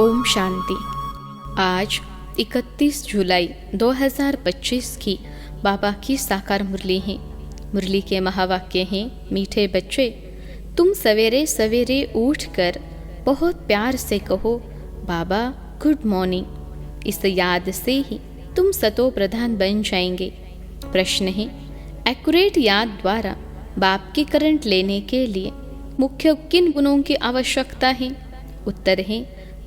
ओम शांति। आज 31 जुलाई 2025 की बाबा की साकार मुरली है। मुरली के महावाक्य हैं, मीठे बच्चे, तुम सवेरे सवेरे उठकर बहुत प्यार से कहो बाबा गुड मॉर्निंग। इस याद से ही तुम सतो प्रधान बन जाएंगे। प्रश्न है, एक्यूरेट याद द्वारा बाप की करंट लेने के लिए मुख्य किन गुणों की आवश्यकता है? उत्तर है,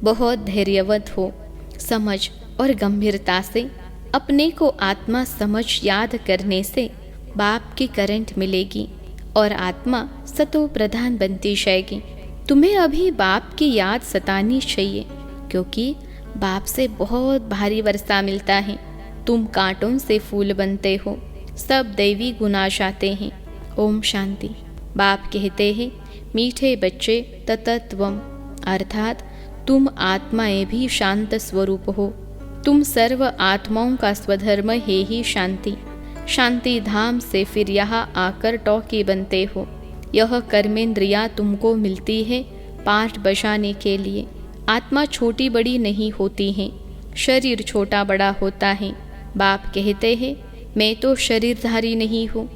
बहुत धैर्यवत हो, समझ और गंभीरता से अपने को आत्मा समझ याद करने से बाप की करंट मिलेगी और आत्मा सतो प्रधान बनती जाएगी। तुम्हें अभी बाप की याद सतानी चाहिए, क्योंकि बाप से बहुत भारी वर्षा मिलता है। तुम कांटों से फूल बनते हो, सब दैवी गुण आ जाते हैं। ओम शांति। बाप कहते हैं, मीठे बच्चे, ततत्वम अर्थात तुम आत्माएं भी शांत स्वरूप हो। तुम सर्व आत्माओं का स्वधर्म है ही शांति। शांति धाम से फिर यहाँ आकर टॉकी बनते हो। यह कर्मेंद्रियां तुमको मिलती है पाठ बजाने के लिए। आत्मा छोटी बड़ी नहीं होती है, शरीर छोटा बड़ा होता है। बाप कहते हैं, मैं तो शरीरधारी नहीं हूँ,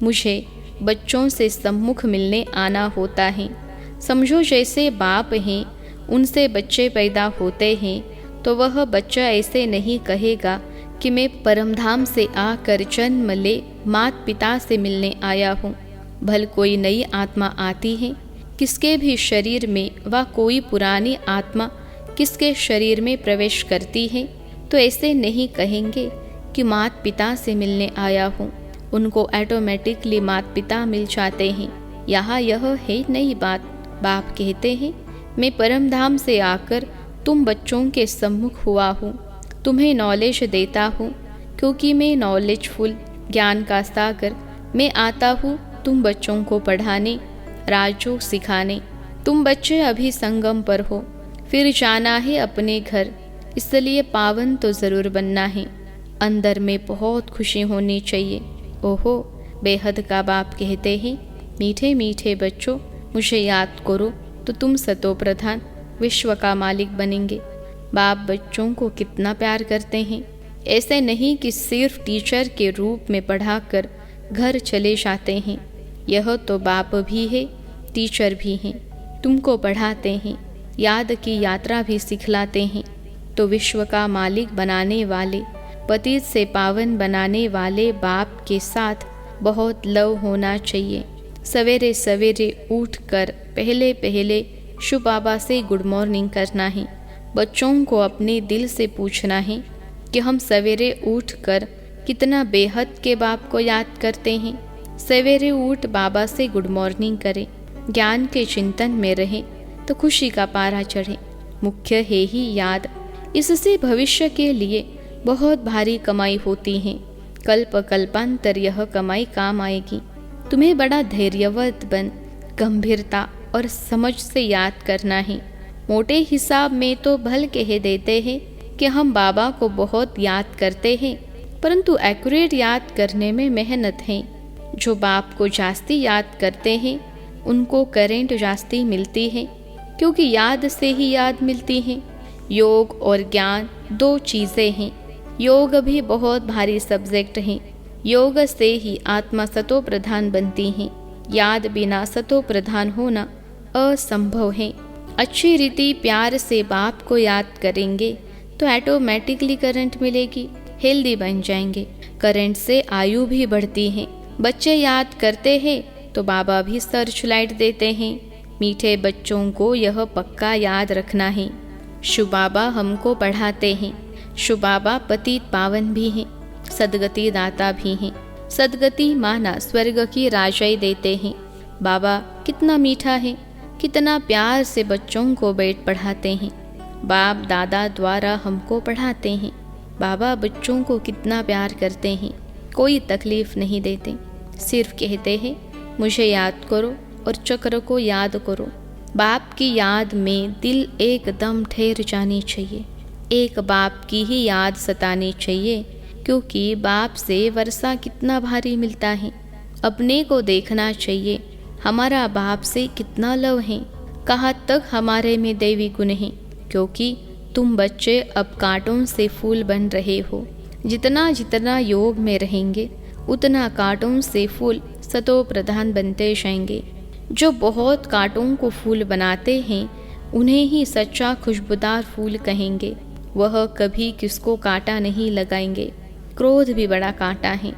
मुझे बच्चों से सम्मुख मिलने आना होता है। समझो जैसे बाप हैं, उनसे बच्चे पैदा होते हैं, तो वह बच्चा ऐसे नहीं कहेगा कि मैं परमधाम से आकर जन्म ले माता पिता से मिलने आया हूँ। भल कोई नई आत्मा आती है किसके भी शरीर में, व कोई पुरानी आत्मा किसके शरीर में प्रवेश करती है, तो ऐसे नहीं कहेंगे कि माता पिता से मिलने आया हूँ। उनको ऑटोमेटिकली माता पिता मिल जाते हैं। यहाँ यह है नई बात। बाप कहते हैं, मैं परमधाम से आकर तुम बच्चों के सम्मुख हुआ हूँ, तुम्हें नॉलेज देता हूँ, क्योंकि मैं नॉलेजफुल, ज्ञान का सागर। मैं आता हूँ तुम बच्चों को पढ़ाने, राजयोग सिखाने। तुम बच्चे अभी संगम पर हो, फिर जाना है अपने घर, इसलिए पावन तो ज़रूर बनना है। अंदर में बहुत खुशी होनी चाहिए। ओहो, बेहद का बाप कहते हैं, मीठे मीठे बच्चों, मुझे याद करो तो तुम सतो प्रधान विश्व का मालिक बनेंगे। बाप बच्चों को कितना प्यार करते हैं। ऐसे नहीं कि सिर्फ टीचर के रूप में पढ़ाकर घर चले जाते हैं। यह तो बाप भी है, टीचर भी हैं। तुमको पढ़ाते हैं, याद की यात्रा भी सिखलाते हैं। तो विश्व का मालिक बनाने वाले, पतित से पावन बनाने वाले बाप के साथ बहुत लव होना चाहिए। सवेरे सवेरे उठकर पहले पहले शु बाबा से गुड मॉर्निंग करना है। बच्चों को अपने दिल से पूछना है कि हम सवेरे उठकर कितना बेहद के बाप को याद करते हैं। सवेरे उठ बाबा से गुड मॉर्निंग करें, ज्ञान के चिंतन में रहें तो खुशी का पारा चढ़े। मुख्य है ही याद, इससे भविष्य के लिए बहुत भारी कमाई होती है। कल्प कल्पांतर यह कमाई काम आएगी। तुम्हें बड़ा धैर्यवत बन गंभीरता और समझ से याद करना है। मोटे हिसाब में तो भल कह देते हैं कि हम बाबा को बहुत याद करते हैं, परंतु एक्यूरेट याद करने में मेहनत है। जो बाप को जास्ती याद करते हैं उनको करेंट जास्ती मिलती है, क्योंकि याद से ही याद मिलती है। योग और ज्ञान दो चीज़ें हैं। योग भी बहुत भारी सब्जेक्ट है। योग से ही आत्मा सतो प्रधान बनती है। याद बिना सतो प्रधान होना असंभव है। अच्छी रीति प्यार से बाप को याद करेंगे तो ऑटोमेटिकली करंट मिलेगी, हेल्दी बन जाएंगे। करंट से आयु भी बढ़ती है। बच्चे याद करते हैं तो बाबा भी सर्च लाइट देते हैं। मीठे बच्चों को यह पक्का याद रखना है, शु बाबा हमको पढ़ाते हैं। शु बाबा पतित पावन भी हैं, सदगति दाता भी हैं। सदगति माना स्वर्ग की राजाई देते हैं। बाबा कितना मीठा है, कितना प्यार से बच्चों को बैठ पढ़ाते हैं। बाप दादा द्वारा हमको पढ़ाते हैं। बाबा बच्चों को कितना प्यार करते हैं, कोई तकलीफ नहीं देते, सिर्फ कहते हैं मुझे याद करो और चक्र को याद करो। बाप की याद में दिल एकदम ठहर जानी चाहिए। एक बाप की ही याद सतानी चाहिए, क्योंकि बाप से वर्षा कितना भारी मिलता है। अपने को देखना चाहिए, हमारा बाप से कितना लव है, कहाँ तक हमारे में दैवी गुण है, क्योंकि तुम बच्चे अब कांटों से फूल बन रहे हो। जितना जितना योग में रहेंगे उतना कांटों से फूल सतो प्रधान बनते जाएंगे। जो बहुत कांटों को फूल बनाते हैं उन्हें ही सच्चा खुशबूदार फूल कहेंगे। वह कभी किसको कांटा नहीं लगाएंगे। क्रोध भी बड़ा कांटा है,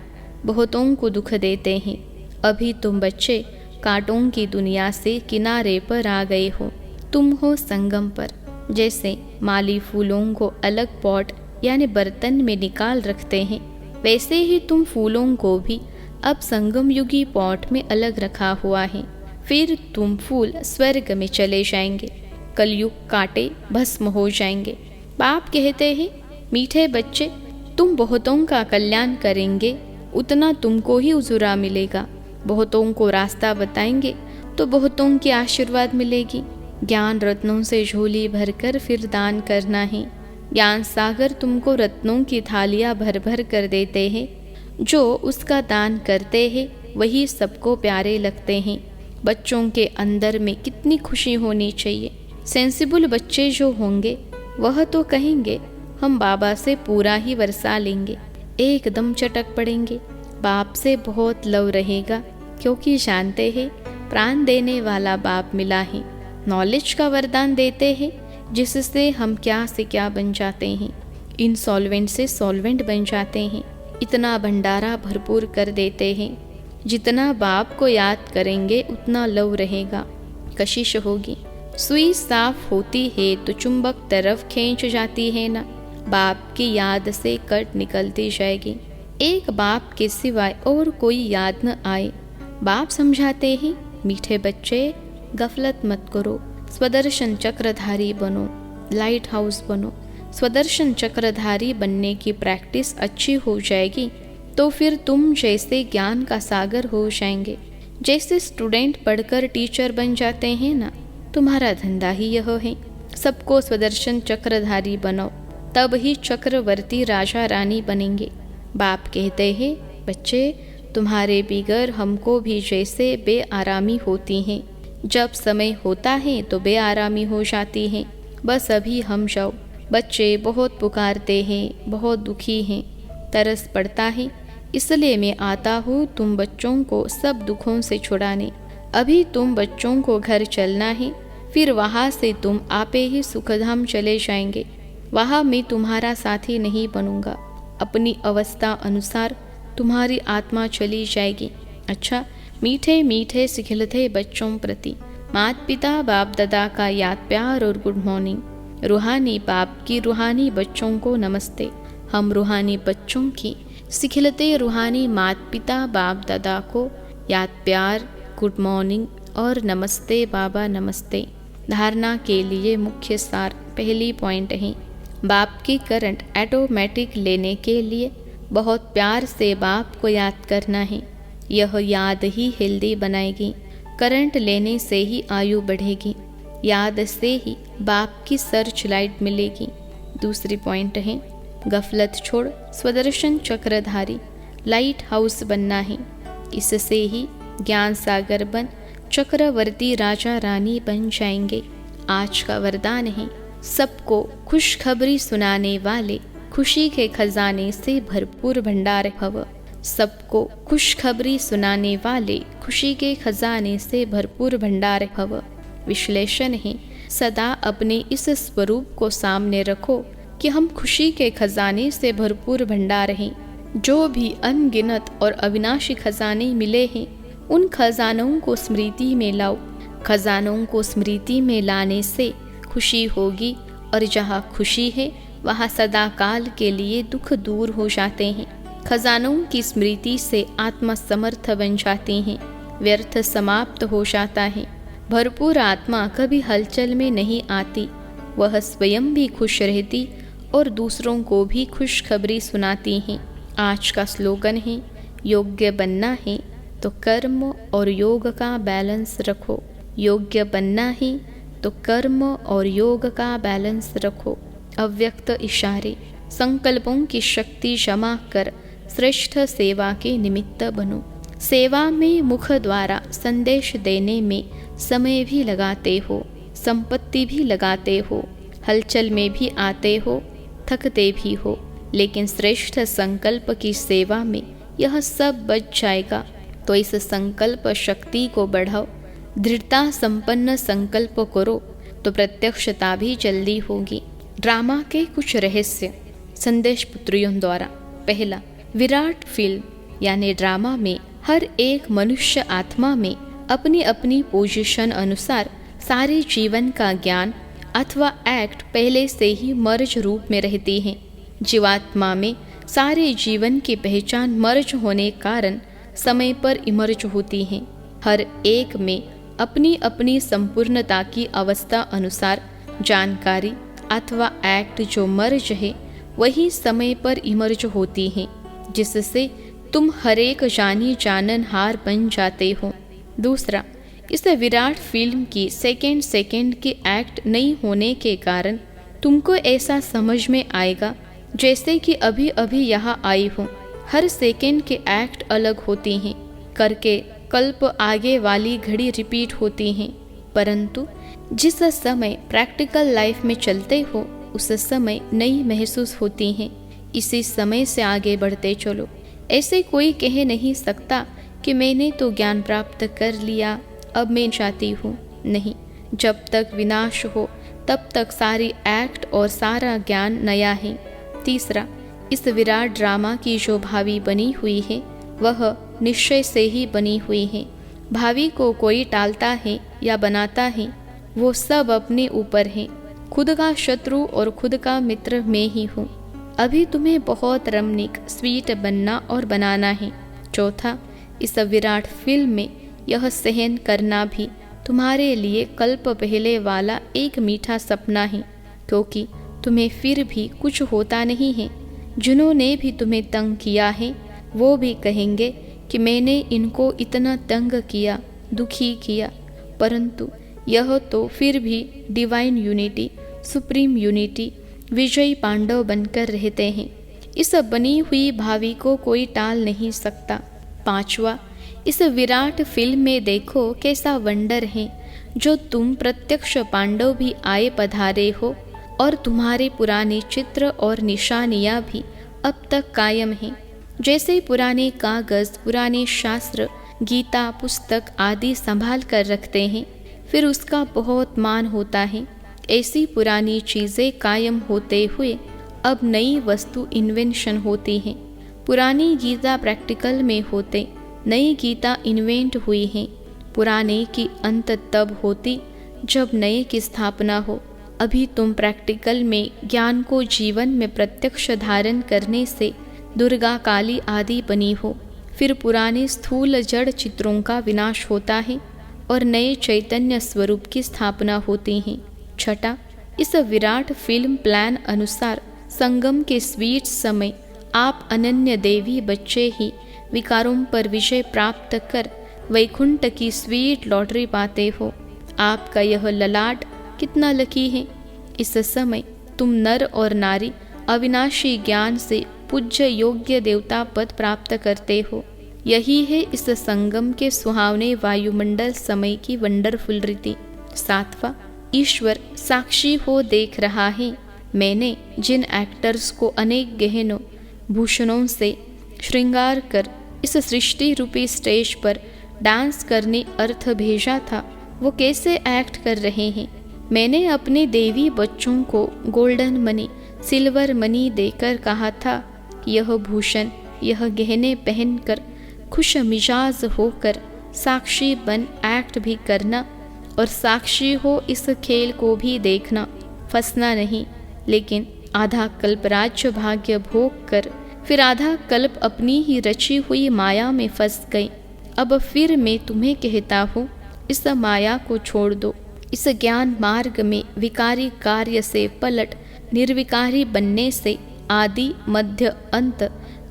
बहुतों को दुख देते हैं। अभी तुम बच्चे कांटों की दुनिया से किनारे पर आ गए हो। तुम हो संगम पर। जैसे माली फूलों को अलग पॉट यानी बर्तन में निकाल रखते हैं, वैसे ही तुम फूलों को भी अब संगम युगी पॉट में अलग रखा हुआ है। फिर तुम फूल स्वर्ग में चले जाएंगे। कलयुग कांटे भस्म हो जाएंगे। बाप कहते हैं, मीठे बच्चे, तुम बहुतों का कल्याण करेंगे उतना तुमको ही उजुरा मिलेगा। बहुतों को रास्ता बताएंगे तो बहुतों की आशीर्वाद मिलेगी। ज्ञान रत्नों से झोली भरकर फिर दान करना है। ज्ञान सागर तुमको रत्नों की थालियाँ भर भर कर देते हैं। जो उसका दान करते हैं वही सबको प्यारे लगते हैं। बच्चों के अंदर में कितनी खुशी होनी चाहिए। सेंसिबल बच्चे जो होंगे वह तो कहेंगे हम बाबा से पूरा ही वर्षा लेंगे, एकदम चटक पड़ेंगे। बाप से बहुत लव रहेगा क्योंकि जानते हैं प्राण देने वाला बाप मिला है। नॉलेज का वरदान देते हैं जिससे हम क्या से क्या बन जाते हैं। इनसॉल्वेंट से सॉल्वेंट बन जाते हैं। इतना भंडारा भरपूर कर देते हैं। जितना बाप को याद करेंगे उतना लव रहेगा, कशिश होगी। सुई साफ होती है तो चुंबक तरफ खींच जाती है ना। बाप की याद से कट निकलती जाएगी। एक बाप के सिवाय और कोई याद न आए। बाप समझाते हैं, मीठे बच्चे गफलत मत करो, स्वदर्शन चक्रधारी बनो, लाइट हाउस बनो। स्वदर्शन चक्रधारी बनने की प्रैक्टिस अच्छी हो जाएगी तो फिर तुम जैसे ज्ञान का सागर हो जाएंगे। जैसे स्टूडेंट पढ़कर टीचर बन जाते हैं ना, तुम्हारा धंधा ही यह है। सबको स्वदर्शन चक्रधारी बनाओ, तब ही चक्रवर्ती राजा रानी बनेंगे। बाप कहते हैं, बच्चे तुम्हारे बिगर हमको भी जैसे बेआरामी होती हैं। जब समय होता है तो बेआरामी हो जाती है। बस अभी हम जाओ। बच्चे बहुत पुकारते हैं, बहुत दुखी हैं, तरस पड़ता है, इसलिए मैं आता हूँ तुम बच्चों को सब दुखों से छुड़ाने। अभी तुम बच्चों को घर चलना है, फिर वहाँ से तुम आपे ही सुखधाम चले जाएंगे। वहाँ मैं तुम्हारा साथी नहीं बनूंगा। अपनी अवस्था अनुसार तुम्हारी आत्मा चली जाएगी। अच्छा, मीठे मीठे सिखिलते बच्चों प्रति माता पिता बाप दादा का याद प्यार और गुड मॉर्निंग। रूहानी बाप की रूहानी बच्चों को नमस्ते। हम रूहानी बच्चों की सिखिलते रूहानी माता पिता बाप दादा को याद प्यार, गुड मॉर्निंग और नमस्ते बाबा नमस्ते। धारणा के लिए मुख्य सार पहली पॉइंट है, बाप की करंट ऑटोमेटिक लेने के लिए बहुत प्यार से बाप को याद करना है। यह याद ही हेल्दी बनाएगी। करंट लेने से ही आयु बढ़ेगी। याद से ही बाप की सर्च लाइट मिलेगी। दूसरी पॉइंट है, गफलत छोड़ स्वदर्शन चक्रधारी लाइट हाउस बनना है। इससे ही ज्ञान सागर बन चक्रवर्ती राजा रानी बन जाएंगे। आज का वरदान है, सबको खुशखबरी सुनाने वाले खुशी के खजाने से भरपूर भंडार भव। सबको खुशखबरी सुनाने वाले खुशी के खजाने से भरपूर भंडार भव। विश्लेषण है, सदा अपने इस स्वरूप को सामने रखो कि हम खुशी के खजाने से भरपूर भंडार हैं। जो भी अनगिनत और अविनाशी खजाने मिले हैं उन खजानों को स्मृति में लाओ। खजानों को स्मृति में लाने से खुशी होगी और जहाँ खुशी है वहाँ सदा काल के लिए दुख दूर हो जाते हैं। खजानों की स्मृति से आत्मा समर्थ बन जाती है, व्यर्थ समाप्त हो जाता है। भरपूर आत्मा कभी हलचल में नहीं आती, वह स्वयं भी खुश रहती और दूसरों को भी खुशखबरी सुनाती है। आज का स्लोगन है, योग्य बनना है तो कर्म और योग का बैलेंस रखो। योग्य बनना है तो कर्म और योग का बैलेंस रखो। अव्यक्त इशारे, संकल्पों की शक्ति जमा कर श्रेष्ठ सेवा के निमित्त बनो। सेवा में मुख द्वारा संदेश देने में समय भी लगाते हो, संपत्ति भी लगाते हो, हलचल में भी आते हो, थकते भी हो, लेकिन श्रेष्ठ संकल्प की सेवा में यह सब बच जाएगा। तो इस संकल्प शक्ति को बढ़ाओ, दृढ़ता संपन्न संकल्प करो तो प्रत्यक्षता भी जल्दी होगी। ड्रामा के कुछ रहस्य संदेश पुत्रियों द्वारा। पहला, विराट फिल्म यानी ड्रामा में हर एक मनुष्य आत्मा में अपनी अपनी पोजीशन अनुसार सारे जीवन का ज्ञान अथवा एक्ट पहले से ही मर्ज रूप में रहती है। जीवात्मा में सारे जीवन की पहचान मर्ज होने कारण समय पर इमर्ज होती है। हर एक में अपनी अपनी संपूर्णता की अवस्था अनुसार जानकारी अथवा एक्ट जो मर्ज है वही समय पर इमर्ज होती है, जिससे तुम हरेक जानी जाननहार बन जाते हो। दूसरा, इस विराट फिल्म की सेकेंड सेकेंड के एक्ट नहीं होने के कारण तुमको ऐसा समझ में आएगा जैसे कि अभी अभी यहाँ आई हो। हर सेकेंड के एक्ट अलग होती हैं करके कल्प आगे वाली घड़ी रिपीट होती हैं, परंतु जिस समय प्रैक्टिकल लाइफ में चलते हो उस समय नई महसूस होती हैं। इसी समय से आगे बढ़ते चलो। ऐसे कोई कह नहीं सकता कि मैंने तो ज्ञान प्राप्त कर लिया, अब मैं चाहती हूँ। नहीं, जब तक विनाश हो तब तक सारी एक्ट और सारा ज्ञान नया है। तीसरा, इस विराट ड्रामा की जो भावी बनी हुई है वह निश्चय से ही बनी हुई है। भावी को कोई टालता है या बनाता है, वो सब अपने ऊपर है। खुद का शत्रु और खुद का मित्र मैं ही हूँ। अभी तुम्हें बहुत रमणीक स्वीट बनना और बनाना है। चौथा, इस विराट फिल्म में यह सहन करना भी तुम्हारे लिए कल्प पहले वाला एक मीठा सपना है, क्योंकि तुम्हें फिर भी कुछ होता नहीं है। जिन्होंने भी तुम्हें तंग किया है वो भी कहेंगे कि मैंने इनको इतना तंग किया, दुखी किया, परंतु यह तो फिर भी डिवाइन यूनिटी, सुप्रीम यूनिटी, विजयी पांडव बनकर रहते हैं। इस बनी हुई भावी को कोई टाल नहीं सकता। पांचवा, इस विराट फिल्म में देखो कैसा वंडर है जो तुम प्रत्यक्ष पांडव भी आए पधारे हो और तुम्हारे पुराने चित्र और निशानियाँ भी अब तक कायम हैं। जैसे पुराने कागज, पुराने शास्त्र, गीता, पुस्तक आदि संभाल कर रखते हैं, फिर उसका बहुत मान होता है। ऐसी पुरानी चीज़ें कायम होते हुए अब नई वस्तु इन्वेंशन होती हैं। पुरानी गीता प्रैक्टिकल में होते, नई गीता इन्वेंट हुई है। पुराने की अंत तब होती जब नए की स्थापना हो। अभी तुम प्रैक्टिकल में ज्ञान को जीवन में प्रत्यक्ष धारण करने से दुर्गा, काली आदि बनी हो। फिर पुराने स्थूल जड़ चित्रों का विनाश होता है और नए चैतन्य स्वरूप की स्थापना होती है। छठा, इस विराट फिल्म प्लान अनुसार संगम के स्वीट समय आप अनन्य देवी बच्चे ही विकारों पर विजय प्राप्त कर वैकुंठ की स्वीट लॉटरी पाते हो। आपका यह ललाट कितना लकी है। इस समय तुम नर और नारी अविनाशी ज्ञान से पूज्य योग्य देवता पद प्राप्त करते हो। यही है इस संगम के सुहावने वायुमंडल समय की वंडरफुल रीति। सातवां, ईश्वर साक्षी हो देख रहा है। मैंने जिन एक्टर्स को अनेक गहनों भूषणों से श्रृंगार कर इस सृष्टि रूपी स्टेज पर डांस करने अर्थ भेजा था, वो कैसे एक्ट कर रहे हैं। मैंने अपने देवी बच्चों को गोल्डन मनी, सिल्वर मनी देकर कहा था कि यह भूषण, यह गहने पहनकर खुश मिजाज होकर साक्षी बन एक्ट भी करना और साक्षी हो इस खेल को भी देखना। फंसना नहीं, लेकिन आधा कल्प राज्य भाग्य भोग कर फिर आधा कल्प अपनी ही रची हुई माया में फंस गए। अब फिर मैं तुम्हें कहता हूँ, इस माया को छोड़ दो। इस ज्ञान मार्ग में विकारी कार्य से पलट निर्विकारी बनने से आदि मध्य अंत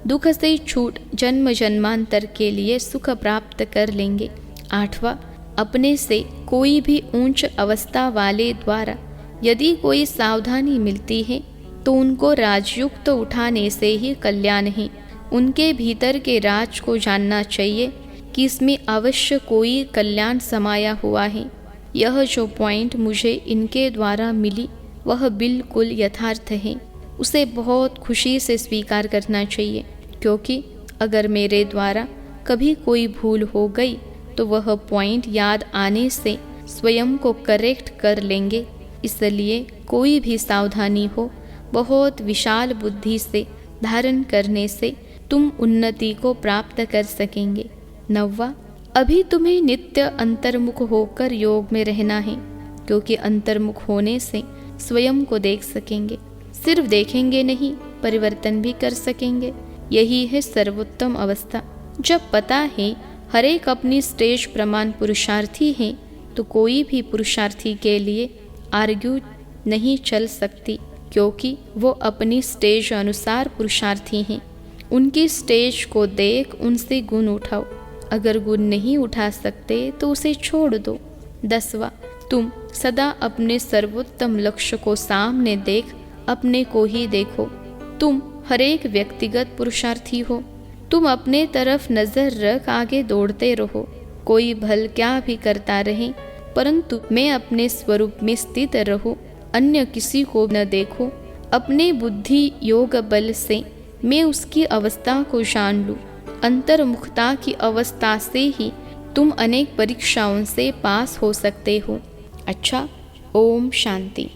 दुख से छूट जन्म जन्मांतर के लिए सुख प्राप्त कर लेंगे। आठवां, अपने से कोई भी ऊंच अवस्था वाले द्वारा यदि कोई सावधानी मिलती है तो उनको राजयुक्त उठाने से ही कल्याण है। उनके भीतर के राज को जानना चाहिए कि इसमें अवश्य कोई कल्याण समाया हुआ है। यह जो पॉइंट मुझे इनके द्वारा मिली वह बिल्कुल यथार्थ है। उसे बहुत खुशी से स्वीकार करना चाहिए, क्योंकि अगर मेरे द्वारा कभी कोई भूल हो गई तो वह पॉइंट याद आने से स्वयं को करेक्ट कर लेंगे। इसलिए कोई भी सावधानी हो, बहुत विशाल बुद्धि से धारण करने से तुम उन्नति को प्राप्त कर सकेंगे। 9वां, अभी तुम्हें नित्य अंतर्मुख होकर योग में रहना है, क्योंकि अंतर्मुख होने से स्वयं को देख सकेंगे। सिर्फ देखेंगे नहीं, परिवर्तन भी कर सकेंगे। यही है सर्वोत्तम अवस्था। जब पता है हर एक अपनी स्टेज प्रमाण पुरुषार्थी है, तो कोई भी पुरुषार्थी के लिए आर्ग्यू नहीं चल सकती, क्योंकि वो अपनी स्टेज अनुसार पुरुषार्थी हैं। उनकी स्टेज को देख उनसे गुण उठाओ। अगर गुण नहीं उठा सकते तो उसे छोड़ दो। 10वां, तुम सदा अपने सर्वोत्तम लक्ष्य को सामने देख अपने को ही देखो। तुम हर एक व्यक्तिगत पुरुषार्थी हो। तुम अपने तरफ नजर रख आगे दौड़ते रहो। कोई भल क्या भी करता रहे, परंतु मैं अपने स्वरूप में स्थित रहूं, अन्य किसी को न देखो। अपने बुद्धि योग बल से मैं उसकी अवस्था को जान लूं। अंतर्मुखता की अवस्था से ही तुम अनेक परीक्षाओं से पास हो सकते हो। अच्छा, ओम शांति।